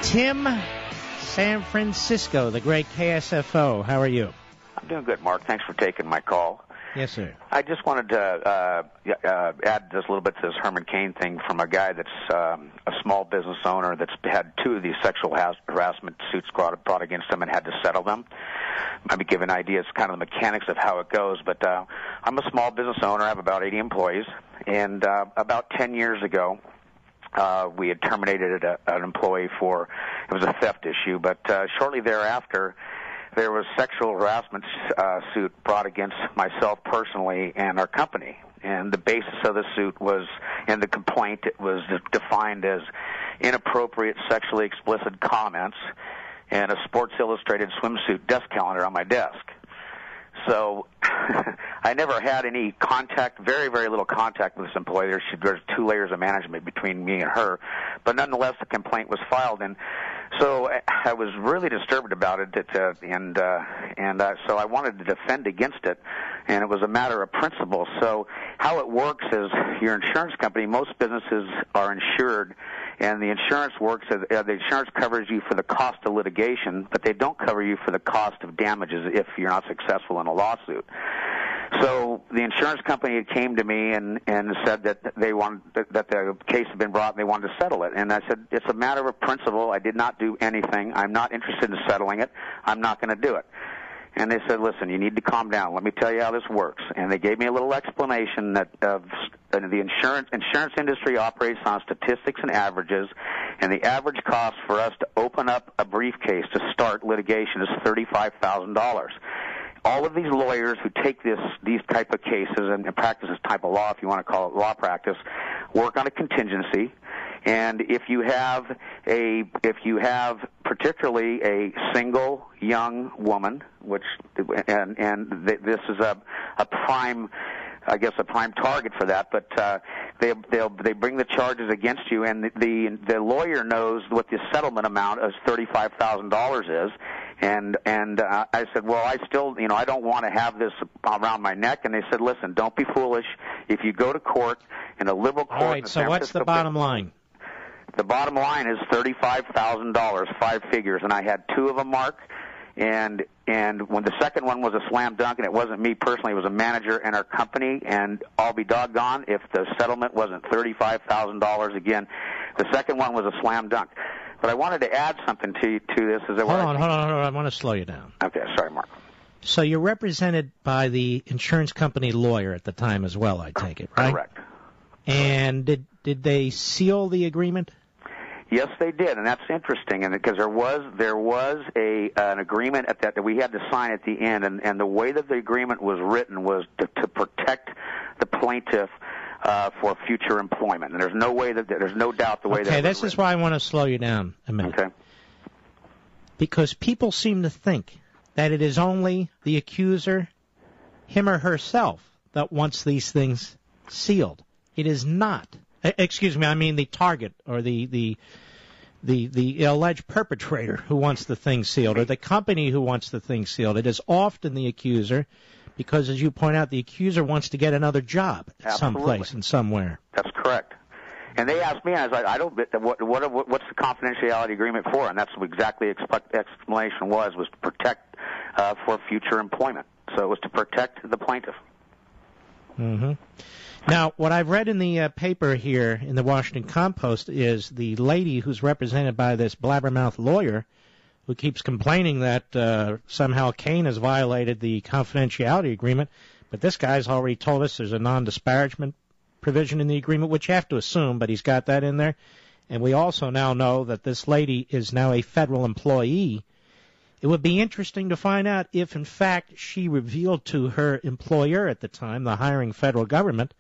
Tim, San Francisco, the great KSFO. How are you? I'm doing good, Mark. Thanks for taking my call. Yes, sir. I just wanted to add just a little bit to this Herman Cain thing from a guy that's a small business owner that's had two of these sexual harassment suits brought against him and had to settle them. Maybe give an idea. It's kind of the mechanics of how it goes. But I'm a small business owner. I have about 80 employees. And about 10 years ago, we had terminated an employee for, it was a theft issue. But shortly thereafter, there was sexual harassment suit brought against myself personally and our company. And the basis of the suit was, in the complaint, it was defined as inappropriate sexually explicit comments and a Sports Illustrated swimsuit desk calendar on my desk. So I never had any contact, very, very little contact with this employee. There's 2 layers of management between me and her. But nonetheless, the complaint was filed. And so I was really disturbed about it, so I wanted to defend against it, and it was a matter of principle. So how it works is your insurance company, most businesses are insured, and the insurance works as the insurance covers you for the cost of litigation, but they don't cover you for the cost of damages if you're not successful in a lawsuit. So the insurance company came to me and said that they wanted that the case had been brought and they wanted to settle it. And I said, it's a matter of principle. I did not do anything. I'm not interested in settling it. I'm not going to do it. And they said, listen, you need to calm down. Let me tell you how this works. And they gave me a little explanation that the insurance industry operates on statistics and averages, and the average cost for us to open up a briefcase to start litigation is $35,000. All of these lawyers who take these type of cases and practice this type of law, if you want to call it law practice, work on a contingency. And if you have particularly a single young woman, this is a prime target for that, but they bring the charges against you, and the lawyer knows what the settlement amount of $35,000 is. And I said, well, I still, I don't want to have this around my neck. And they said, listen, don't be foolish. If you go to court, in a liberal court. All right, so what's the bottom line? The bottom line is $35,000, 5 figures, and I had 2 of them, Mark. And when the second one was a slam dunk, and it wasn't me personally, it was a manager and our company, and I'll be doggone if the settlement wasn't $35,000 again. The second one was a slam dunk. But I wanted to add something to this. Hold on. I want to slow you down. Okay, sorry, Mark. So you're represented by the insurance company lawyer at the time as well, I take it, right? Correct. And did they seal the agreement? Yes, they did, and that's interesting, and because there was an agreement that we had to sign at the end, and the way that the agreement was written was to protect the plaintiff for future employment. And there's no doubt the way that. Okay, this is why I want to slow you down a minute. Okay. Because people seem to think that it is only the accuser, him or herself, that wants these things sealed. It is not. Excuse me, I mean the target or the alleged perpetrator who wants the thing sealed, or the company who wants the thing sealed. It is often the accuser, because, as you point out, the accuser wants to get another job at someplace and somewhere. That's correct. And they asked me, I was like, I don't. What's the confidentiality agreement for? And that's exactly the explanation was to protect for future employment. So it was to protect the plaintiff. Mm-hmm. Now, what I've read in the paper here in the Washington Compost is the lady who's represented by this blabbermouth lawyer who keeps complaining that somehow Cain has violated the confidentiality agreement, but this guy's already told us there's a non-disparagement provision in the agreement, which you have to assume, but he's got that in there. And we also now know that this lady is now a federal employee. It would be interesting to find out if, in fact, she revealed to her employer at the time, the hiring federal government,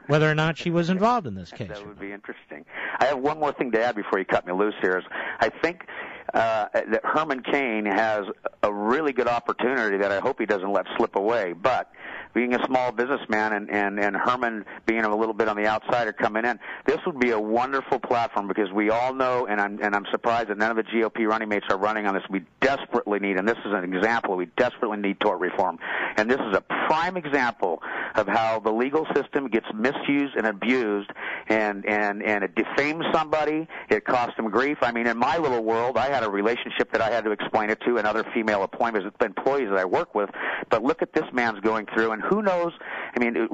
whether or not she was involved in this case. That would be interesting. I have one more thing to add before you cut me loose here. I think that Herman Cain has a really good opportunity that I hope he doesn't let slip away. But being a small businessman and Herman being a little bit on the outsider coming in, this would be a wonderful platform because we all know, and I'm surprised that none of the GOP running mates are running on this. We desperately need, and this is an example, we desperately need tort reform. And this is a prime example of how the legal system gets misused and abused, and it defames somebody, it costs them grief. I mean, in my little world, I had a relationship that I had to explain it to and other female employees that I work with, but look at this man's going through, and who knows, I mean,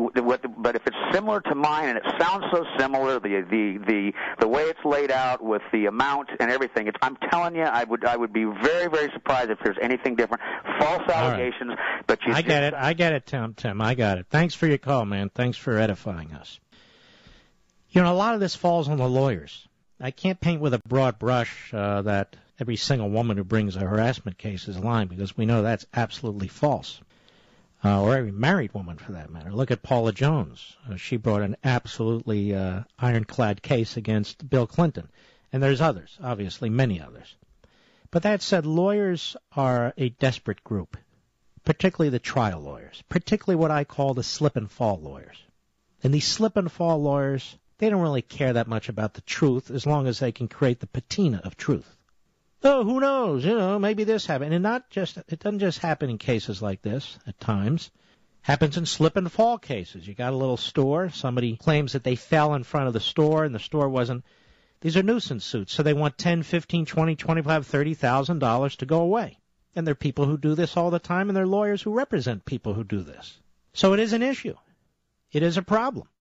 but if it's similar to mine, and it sounds so similar, the way it's laid out with the amount and everything, I'm telling you, I would be very, very surprised if there's anything different. False allegations, right. But I get it, Tim, I got it. Thanks for your call, man. Thanks for edifying us. You know, a lot of this falls on the lawyers. I can't paint with a broad brush that every single woman who brings a harassment case is lying, because we know that's absolutely false. Or every married woman, for that matter. Look at Paula Jones. She brought an absolutely ironclad case against Bill Clinton. And there's others, obviously, many others. But that said, lawyers are a desperate group, particularly the trial lawyers, particularly what I call the slip-and-fall lawyers. And these slip-and-fall lawyers, they don't really care that much about the truth as long as they can create the patina of truth. Oh, who knows? You know, maybe this happened. And it doesn't just happen in cases like this at times. Happens in slip-and-fall cases. You got a little store. Somebody claims that they fell in front of the store and the store wasn't. These are nuisance suits. So they want $10, $15, $20, $25, $30,000 to go away. And there are people who do this all the time, and there are lawyers who represent people who do this. So it is an issue. It is a problem.